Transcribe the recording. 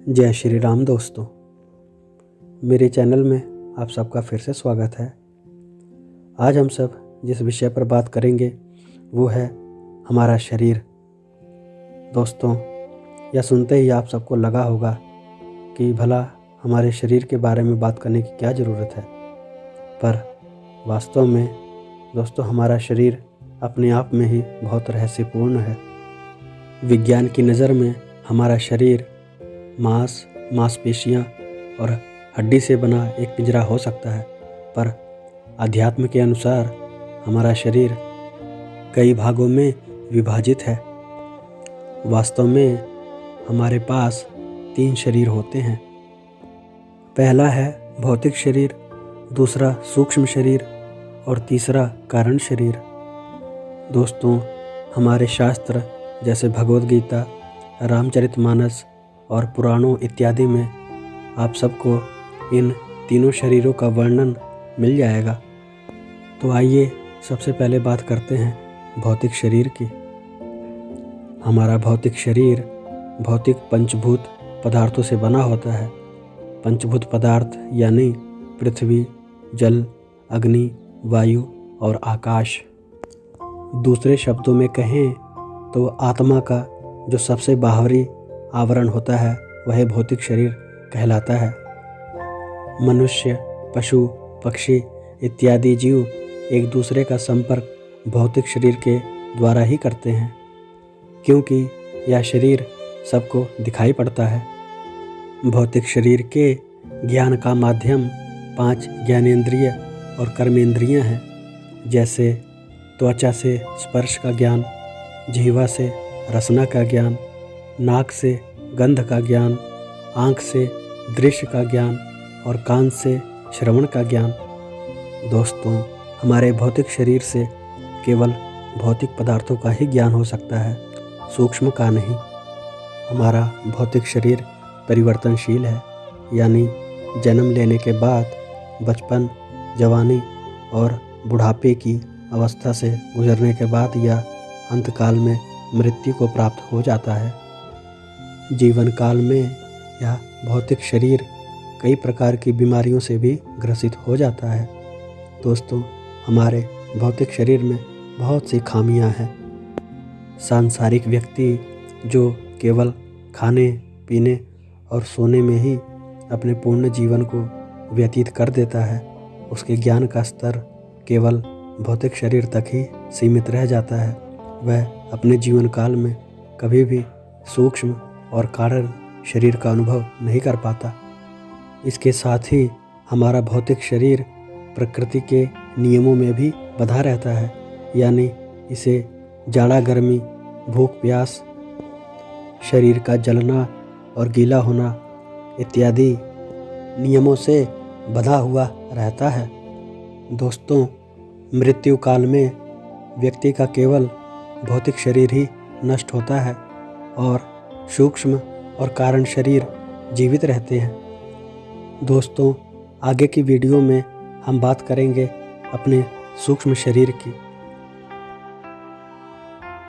जय श्री राम दोस्तों, मेरे चैनल में आप सबका फिर से स्वागत है। आज हम सब जिस विषय पर बात करेंगे वो है हमारा शरीर। दोस्तों, यह सुनते ही आप सबको लगा होगा कि भला हमारे शरीर के बारे में बात करने की क्या ज़रूरत है, पर वास्तव में दोस्तों हमारा शरीर अपने आप में ही बहुत रहस्यपूर्ण है। विज्ञान की नज़र में हमारा शरीर मांसपेशियाँ और हड्डी से बना एक पिंजरा हो सकता है, पर अध्यात्म के अनुसार हमारा शरीर कई भागों में विभाजित है। वास्तव में हमारे पास 3 शरीर होते हैं। पहला है भौतिक शरीर, दूसरा सूक्ष्म शरीर और तीसरा कारण शरीर। दोस्तों, हमारे शास्त्र जैसे भगवद गीता, रामचरितमानस और पुराणों इत्यादि में आप सबको इन तीनों शरीरों का वर्णन मिल जाएगा। तो आइए सबसे पहले बात करते हैं भौतिक शरीर की। हमारा भौतिक शरीर भौतिक पंचभूत पदार्थों से बना होता है। पंचभूत पदार्थ यानी पृथ्वी, जल, अग्नि, वायु और आकाश। दूसरे शब्दों में कहें तो आत्मा का जो सबसे बाहरी आवरण होता है वह भौतिक शरीर कहलाता है। मनुष्य, पशु, पक्षी इत्यादि जीव एक दूसरे का संपर्क भौतिक शरीर के द्वारा ही करते हैं, क्योंकि यह शरीर सबको दिखाई पड़ता है। भौतिक शरीर के ज्ञान का माध्यम 5 ज्ञानेंद्रिय और कर्मेंद्रियां हैं, जैसे त्वचा से स्पर्श का ज्ञान, जिह्वा से रसना का ज्ञान, नाक से गंध का ज्ञान, आँख से दृश्य का ज्ञान और कान से श्रवण का ज्ञान। दोस्तों, हमारे भौतिक शरीर से केवल भौतिक पदार्थों का ही ज्ञान हो सकता है, सूक्ष्म का नहीं। हमारा भौतिक शरीर परिवर्तनशील है, यानी जन्म लेने के बाद बचपन, जवानी और बुढ़ापे की अवस्था से गुजरने के बाद या अंतकाल में मृत्यु को प्राप्त हो जाता है। जीवन काल में यह भौतिक शरीर कई प्रकार की बीमारियों से भी ग्रसित हो जाता है। दोस्तों, हमारे भौतिक शरीर में बहुत सी खामियां हैं। सांसारिक व्यक्ति जो केवल खाने, पीने और सोने में ही अपने पूर्ण जीवन को व्यतीत कर देता है, उसके ज्ञान का स्तर केवल भौतिक शरीर तक ही सीमित रह जाता है। वह अपने जीवन काल में कभी भी सूक्ष्म और कारण शरीर का अनुभव नहीं कर पाता। इसके साथ ही हमारा भौतिक शरीर प्रकृति के नियमों में भी बंधा रहता है, यानी इसे जाड़ा गर्मी, भूख प्यास, शरीर का जलना और गीला होना इत्यादि नियमों से बंधा हुआ रहता है। दोस्तों, मृत्यु काल में व्यक्ति का केवल भौतिक शरीर ही नष्ट होता है और सूक्ष्म और कारण शरीर जीवित रहते हैं। दोस्तों, आगे की वीडियो में हम बात करेंगे अपने सूक्ष्म शरीर की।